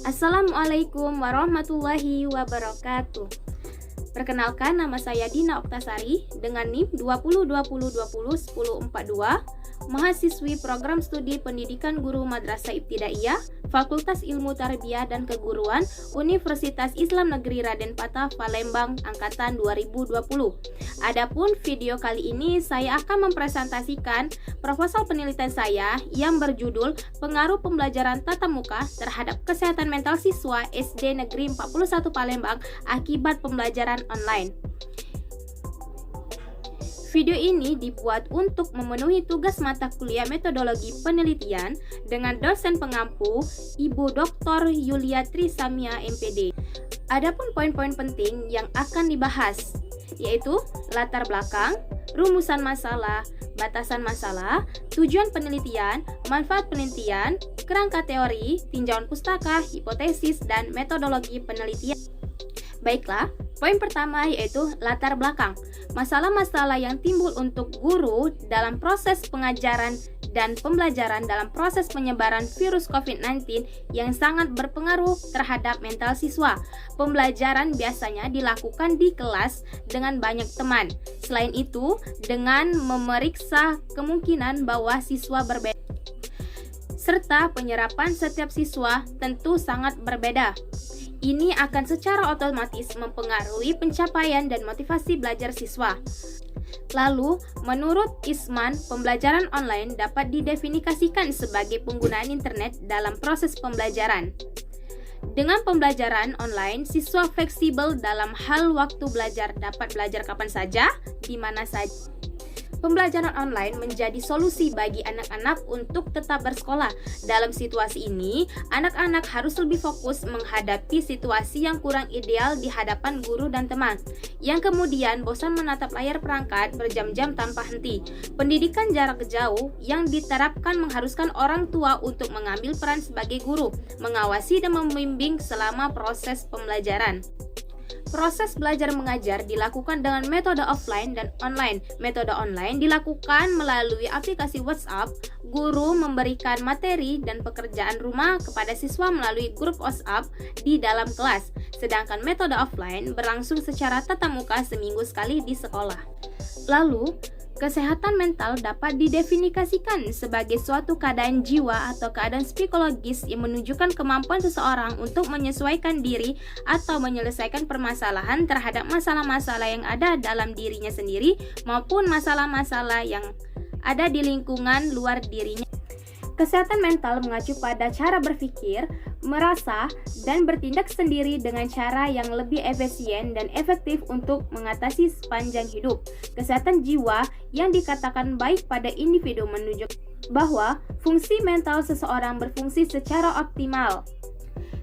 Assalamualaikum warahmatullahi wabarakatuh. Perkenalkan, nama saya Dina Oktasari dengan NIM 2020201042, mahasiswi program studi pendidikan guru Madrasah Ibtidaiyah, Fakultas Ilmu Tarbiyah dan Keguruan, Universitas Islam Negeri Raden Patah, Palembang, angkatan 2020. Adapun video kali ini saya akan mempresentasikan proposal penelitian saya yang berjudul Pengaruh Pembelajaran Tatap Muka terhadap Kesehatan Mental Siswa SD Negeri 41 Palembang akibat pembelajaran online. Video ini dibuat untuk memenuhi tugas mata kuliah metodologi penelitian dengan dosen pengampu Ibu Dr. Yulia Trisamia MPD. Adapun poin-poin penting yang akan dibahas yaitu latar belakang, rumusan masalah, batasan masalah, tujuan penelitian, manfaat penelitian, kerangka teori, tinjauan pustaka, hipotesis, dan metodologi penelitian. Baiklah, poin pertama yaitu latar belakang. Masalah-masalah yang timbul untuk guru dalam proses pengajaran dan pembelajaran dalam proses penyebaran virus COVID-19 yang sangat berpengaruh terhadap mental siswa. Pembelajaran biasanya dilakukan di kelas dengan banyak teman. Selain itu, dengan memeriksa kemungkinan bahwa siswa berbeda, serta penyerapan setiap siswa tentu sangat berbeda. Ini akan secara otomatis mempengaruhi pencapaian dan motivasi belajar siswa. Lalu, menurut Isman, pembelajaran online dapat didefinisikan sebagai penggunaan internet dalam proses pembelajaran. Dengan pembelajaran online, siswa fleksibel dalam hal waktu belajar, dapat belajar kapan saja, di mana saja. Pembelajaran online menjadi solusi bagi anak-anak untuk tetap bersekolah. Dalam situasi ini, anak-anak harus lebih fokus menghadapi situasi yang kurang ideal di hadapan guru dan teman, yang kemudian bosan menatap layar perangkat berjam-jam tanpa henti. Pendidikan jarak jauh yang diterapkan mengharuskan orang tua untuk mengambil peran sebagai guru, mengawasi dan membimbing selama proses pembelajaran. Proses belajar mengajar dilakukan dengan metode offline dan online. Metode online dilakukan melalui aplikasi WhatsApp. Guru memberikan materi dan pekerjaan rumah kepada siswa melalui grup WhatsApp di dalam kelas. Sedangkan metode offline berlangsung secara tatap muka seminggu sekali di sekolah. Lalu, kesehatan mental dapat didefinisikan sebagai suatu keadaan jiwa atau keadaan psikologis yang menunjukkan kemampuan seseorang untuk menyesuaikan diri atau menyelesaikan permasalahan terhadap masalah-masalah yang ada dalam dirinya sendiri maupun masalah-masalah yang ada di lingkungan luar dirinya. Kesehatan mental mengacu pada cara berpikir, merasa, dan bertindak sendiri dengan cara yang lebih efisien dan efektif untuk mengatasi sepanjang hidup. Kesehatan jiwa yang dikatakan baik pada individu menunjukkan bahwa fungsi mental seseorang berfungsi secara optimal.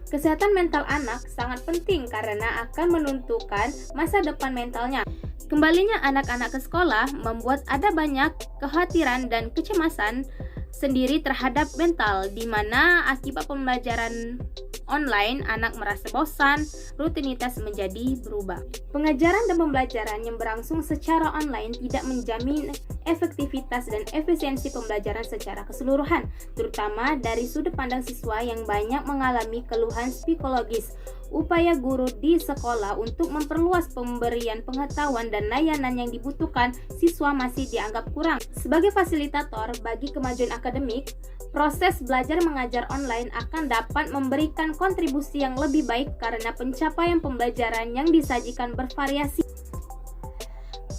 Kesehatan mental anak sangat penting karena akan menentukan masa depan mentalnya. Kembalinya anak-anak ke sekolah membuat ada banyak kekhawatiran dan kecemasan sendiri terhadap mental, di mana akibat pembelajaran online anak merasa bosan, rutinitas menjadi berubah. Pengajaran dan pembelajaran yang berlangsung secara online tidak menjamin efektivitas dan efisiensi pembelajaran secara keseluruhan, terutama dari sudut pandang siswa yang banyak mengalami keluhan psikologis. Upaya guru di sekolah untuk memperluas pemberian pengetahuan dan layanan yang dibutuhkan siswa masih dianggap kurang. Sebagai fasilitator bagi kemajuan akademik, proses belajar mengajar online akan dapat memberikan kontribusi yang lebih baik karena pencapaian pembelajaran yang disajikan bervariasi.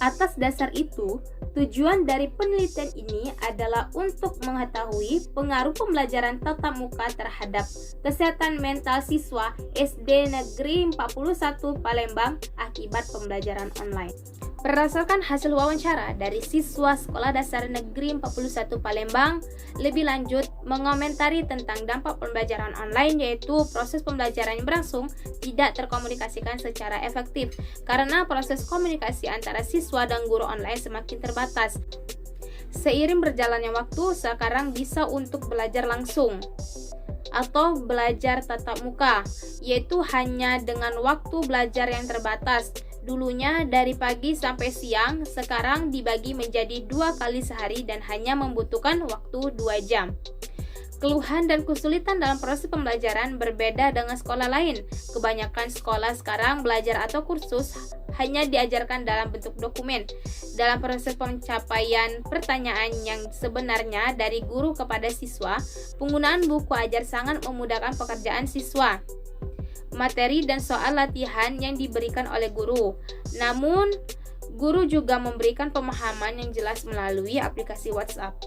Atas dasar itu, tujuan dari penelitian ini adalah untuk mengetahui pengaruh pembelajaran tatap muka terhadap kesehatan mental siswa SD Negeri 41 Palembang akibat pembelajaran online. Berdasarkan hasil wawancara dari siswa Sekolah Dasar Negeri 41 Palembang, lebih lanjut mengomentari tentang dampak pembelajaran online, yaitu proses pembelajaran yang berlangsung tidak terkomunikasikan secara efektif karena proses komunikasi antara siswa dan guru online semakin terbatas. Seiring berjalannya waktu, sekarang bisa untuk belajar langsung atau belajar tatap muka, yaitu hanya dengan waktu belajar yang terbatas. Dulunya dari pagi sampai siang, sekarang dibagi menjadi 2 kali sehari dan hanya membutuhkan waktu 2 jam. Keluhan dan kesulitan dalam proses pembelajaran berbeda dengan sekolah lain. Kebanyakan sekolah sekarang belajar atau kursus hanya diajarkan dalam bentuk dokumen. Dalam proses pencapaian pertanyaan yang sebenarnya dari guru kepada siswa, penggunaan buku ajar sangat memudahkan pekerjaan siswa. Materi dan soal latihan yang diberikan oleh guru. Namun, guru juga memberikan pemahaman yang jelas melalui aplikasi WhatsApp.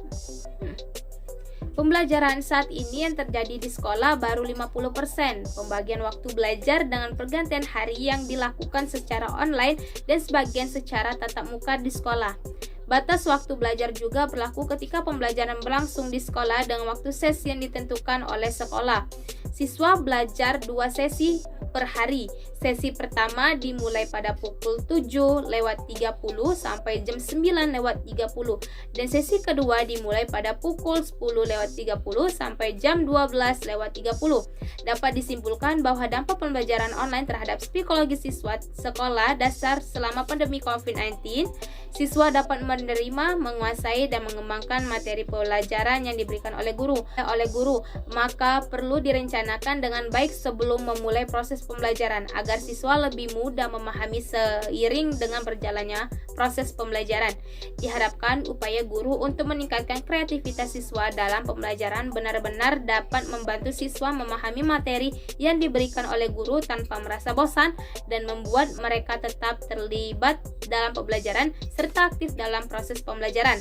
Pembelajaran saat ini yang terjadi di sekolah baru 50%. Pembagian waktu belajar dengan pergantian hari yang dilakukan secara online dan sebagian secara tatap muka di sekolah. Batas waktu belajar juga berlaku ketika pembelajaran berlangsung di sekolah dengan waktu sesi yang ditentukan oleh sekolah. Siswa belajar 2 sesi per hari. Sesi pertama dimulai pada pukul 7:30 sampai jam 9:30 dan sesi kedua dimulai pada pukul 10:30 sampai jam 12:30. Dapat disimpulkan bahwa dampak pembelajaran online terhadap psikologi siswa sekolah dasar selama pandemi COVID-19, siswa dapat menerima, menguasai dan mengembangkan materi pelajaran yang diberikan oleh guru. Maka perlu direncanakan dengan baik sebelum memulai proses pembelajaran agar siswa lebih mudah memahami seiring dengan berjalannya proses pembelajaran. Diharapkan upaya guru untuk meningkatkan kreativitas siswa dalam pembelajaran benar-benar dapat membantu siswa memahami materi yang diberikan oleh guru tanpa merasa bosan dan membuat mereka tetap terlibat dalam pembelajaran serta aktif dalam proses pembelajaran.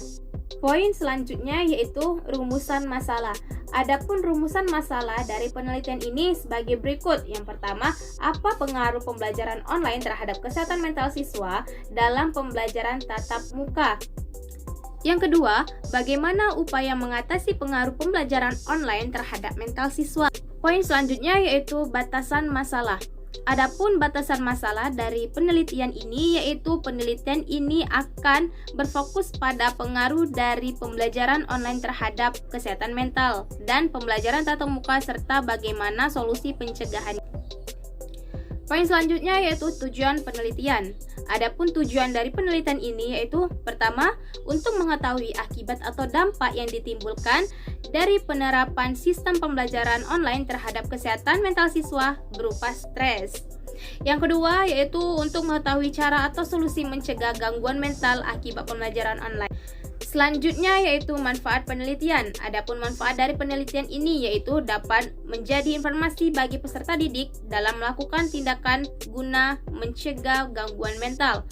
Poin selanjutnya yaitu rumusan masalah. Adapun rumusan masalah dari penelitian ini sebagai berikut. Yang pertama, apa pengaruh pembelajaran online terhadap kesehatan mental siswa dalam pembelajaran tatap muka? Yang kedua, bagaimana upaya mengatasi pengaruh pembelajaran online terhadap mental siswa? Poin selanjutnya yaitu batasan masalah. Adapun batasan masalah dari penelitian ini yaitu penelitian ini akan berfokus pada pengaruh dari pembelajaran online terhadap kesehatan mental dan pembelajaran tatap muka serta bagaimana solusi pencegahan. Poin selanjutnya yaitu tujuan penelitian. Adapun tujuan dari penelitian ini yaitu pertama, untuk mengetahui akibat atau dampak yang ditimbulkan dari penerapan sistem pembelajaran online terhadap kesehatan mental siswa berupa stres. Yang kedua yaitu untuk mengetahui cara atau solusi mencegah gangguan mental akibat pembelajaran online. Selanjutnya yaitu manfaat penelitian. Adapun manfaat dari penelitian ini yaitu dapat menjadi informasi bagi peserta didik dalam melakukan tindakan guna mencegah gangguan mental.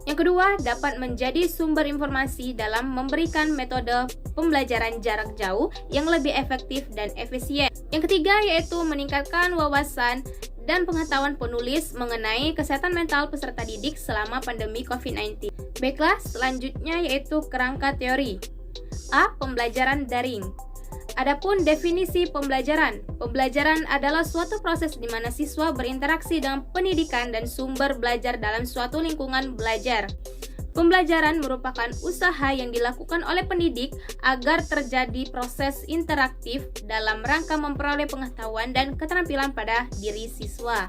Yang kedua, dapat menjadi sumber informasi dalam memberikan metode pembelajaran jarak jauh yang lebih efektif dan efisien. Yang ketiga yaitu meningkatkan wawasan dan pengetahuan penulis mengenai kesehatan mental peserta didik selama pandemi COVID-19. Baiklah, selanjutnya yaitu kerangka teori. A. Pembelajaran daring. Adapun definisi pembelajaran. Pembelajaran adalah suatu proses di mana siswa berinteraksi dengan pendidikan dan sumber belajar dalam suatu lingkungan belajar. Pembelajaran merupakan usaha yang dilakukan oleh pendidik agar terjadi proses interaktif dalam rangka memperoleh pengetahuan dan keterampilan pada diri siswa.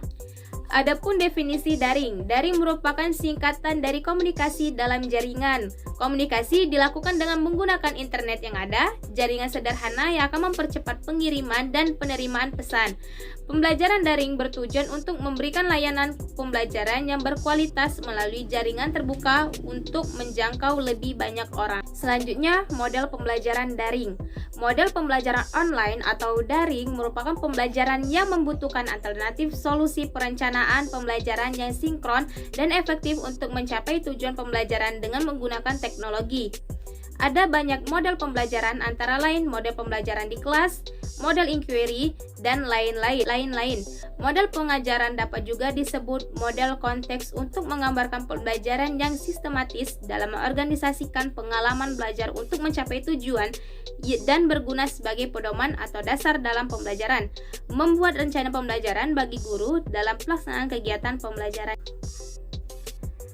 Adapun definisi daring. Daring merupakan singkatan dari komunikasi dalam jaringan. Komunikasi dilakukan dengan menggunakan internet yang ada, jaringan sederhana yang akan mempercepat pengiriman dan penerimaan pesan. Pembelajaran daring bertujuan untuk memberikan layanan pembelajaran yang berkualitas melalui jaringan terbuka untuk menjangkau lebih banyak orang. Selanjutnya, model pembelajaran daring. Model pembelajaran online atau daring merupakan pembelajaran yang membutuhkan alternatif solusi perencanaan pembelajaran yang sinkron dan efektif untuk mencapai tujuan pembelajaran dengan menggunakan teknologi. Ada banyak model pembelajaran antara lain model pembelajaran di kelas, model inquiry, dan lain-lain. Model pengajaran dapat juga disebut model konteks untuk menggambarkan pembelajaran yang sistematis dalam mengorganisasikan pengalaman belajar untuk mencapai tujuan dan berguna sebagai pedoman atau dasar dalam pembelajaran. Membuat rencana pembelajaran bagi guru dalam pelaksanaan kegiatan pembelajaran.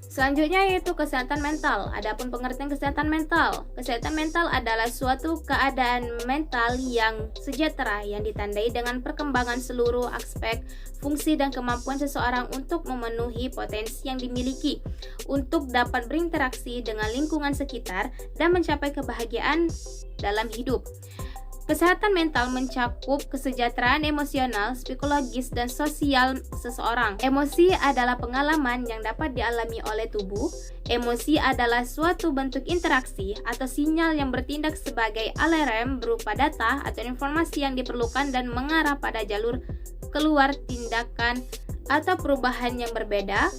Selanjutnya yaitu kesehatan mental. Adapun pengertian kesehatan mental. Kesehatan mental adalah suatu keadaan mental yang sejahtera yang ditandai dengan perkembangan seluruh aspek fungsi dan kemampuan seseorang untuk memenuhi potensi yang dimiliki, untuk dapat berinteraksi dengan lingkungan sekitar dan mencapai kebahagiaan dalam hidup. Kesehatan mental mencakup kesejahteraan emosional, psikologis, dan sosial seseorang. Emosi adalah pengalaman yang dapat dialami oleh tubuh. Emosi adalah suatu bentuk interaksi atau sinyal yang bertindak sebagai alarm berupa data atau informasi yang diperlukan dan mengarah pada jalur keluar tindakan atau perubahan yang berbeda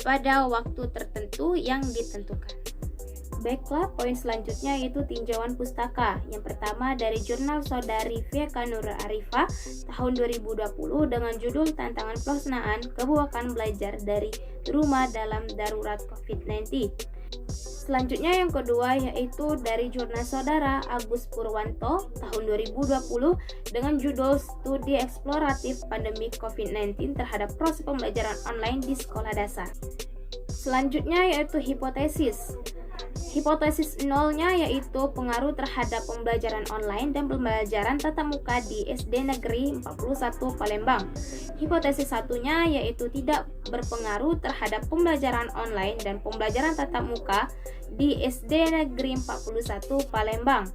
pada waktu tertentu yang ditentukan. Baiklah, poin selanjutnya yaitu tinjauan pustaka. Yang pertama dari jurnal Saudari Veka Nur Arifah tahun 2020 dengan judul Tantangan Pelaksanaan Kebuakan Belajar dari Rumah dalam Darurat COVID-19. Selanjutnya yang kedua yaitu dari jurnal Saudara Agus Purwanto tahun 2020 dengan judul Studi Eksploratif Pandemi COVID-19 terhadap proses pembelajaran online di sekolah dasar. Selanjutnya yaitu hipotesis. Hipotesis nolnya yaitu pengaruh terhadap pembelajaran online dan pembelajaran tatap muka di SD Negeri 41 Palembang. Hipotesis satunya yaitu tidak berpengaruh terhadap pembelajaran online dan pembelajaran tatap muka di SD Negeri 41 Palembang.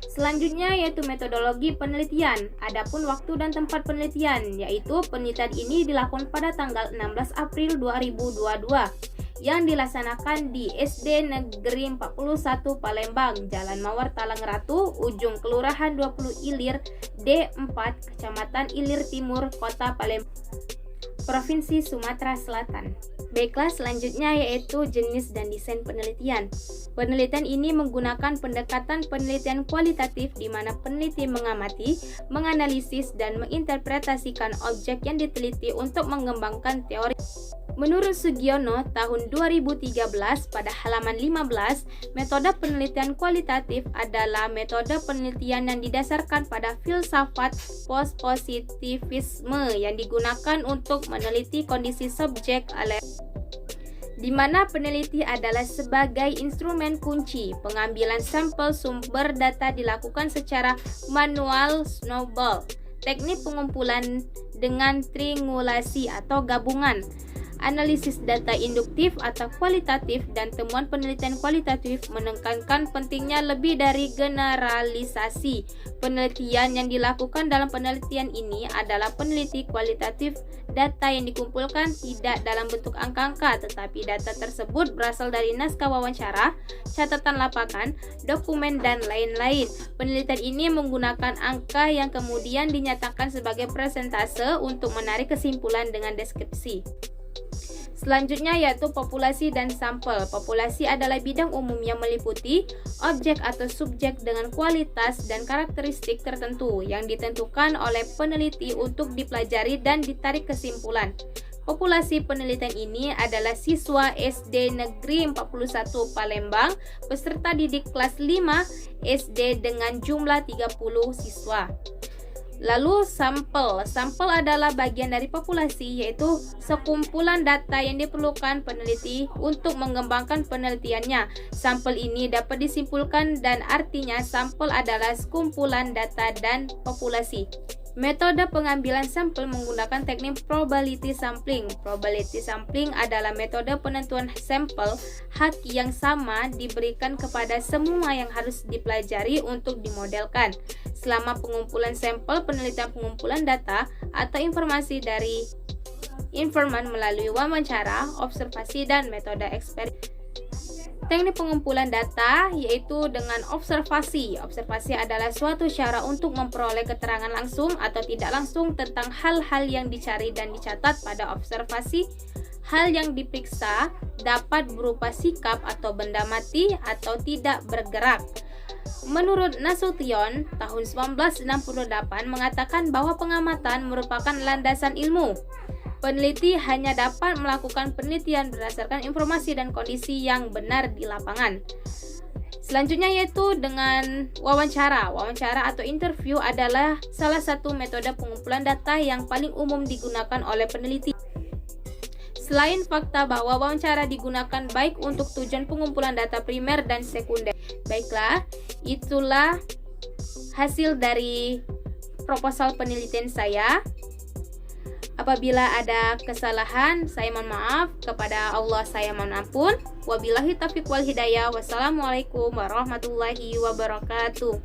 Selanjutnya yaitu metodologi penelitian. Adapun waktu dan tempat penelitian, yaitu penelitian ini dilakukan pada tanggal 16 April 2022 yang dilaksanakan di SD Negeri 41 Palembang, Jalan Mawar Talang Ratu, ujung Kelurahan 20 Ilir, D4, Kecamatan Ilir Timur, Kota Palembang, Provinsi Sumatera Selatan. Baiklah, selanjutnya yaitu jenis dan desain penelitian. Penelitian ini menggunakan pendekatan penelitian kualitatif di mana peneliti mengamati, menganalisis, dan menginterpretasikan objek yang diteliti untuk mengembangkan teori. Menurut Sugiono tahun 2013 pada halaman 15, metode penelitian kualitatif adalah metode penelitian yang didasarkan pada filsafat pospositivisme yang digunakan untuk meneliti kondisi subjek di mana peneliti adalah sebagai instrumen kunci. Pengambilan sampel sumber data dilakukan secara manual snowball. Teknik pengumpulan dengan triangulasi atau gabungan. Analisis data induktif atau kualitatif dan temuan penelitian kualitatif menekankan pentingnya lebih dari generalisasi. Penelitian yang dilakukan dalam penelitian ini adalah peneliti kualitatif. Data yang dikumpulkan tidak dalam bentuk angka-angka, tetapi data tersebut berasal dari naskah wawancara, catatan lapangan, dokumen, dan lain-lain. Penelitian ini menggunakan angka yang kemudian dinyatakan sebagai persentase untuk menarik kesimpulan dengan deskripsi. Selanjutnya yaitu populasi dan sampel. Populasi adalah bidang umum yang meliputi objek atau subjek dengan kualitas dan karakteristik tertentu yang ditentukan oleh peneliti untuk dipelajari dan ditarik kesimpulan. Populasi penelitian ini adalah siswa SD Negeri 41 Palembang, peserta didik kelas 5 SD dengan jumlah 30 siswa. Lalu sampel. Sampel adalah bagian dari populasi, yaitu sekumpulan data yang diperlukan peneliti untuk mengembangkan penelitiannya. Sampel ini dapat disimpulkan dan artinya sampel adalah sekumpulan data dan populasi. Metode pengambilan sampel menggunakan teknik probability sampling. Probability sampling adalah metode penentuan sampel hak yang sama diberikan kepada semua yang harus dipelajari untuk dimodelkan. Selama pengumpulan sampel, penelitian pengumpulan data atau informasi dari informan melalui wawancara, observasi, dan metode eksperimen. Teknik pengumpulan data yaitu dengan observasi. Observasi adalah suatu cara untuk memperoleh keterangan langsung atau tidak langsung tentang hal-hal yang dicari dan dicatat pada observasi. Hal yang diperiksa dapat berupa sikap atau benda mati atau tidak bergerak. Menurut Nasution tahun 1968 mengatakan bahwa pengamatan merupakan landasan ilmu. Peneliti hanya dapat melakukan penelitian berdasarkan informasi dan kondisi yang benar di lapangan. Selanjutnya yaitu dengan wawancara. Wawancara atau interview adalah salah satu metode pengumpulan data yang paling umum digunakan oleh peneliti. Selain fakta bahwa wawancara digunakan baik untuk tujuan pengumpulan data primer dan sekunder. Baiklah, itulah hasil dari proposal penelitian saya. Apabila ada kesalahan, saya mohon maaf. Kepada Allah saya mohon ampun. Wabillahi taufiq wal hidayah. Wassalamualaikum warahmatullahi wabarakatuh.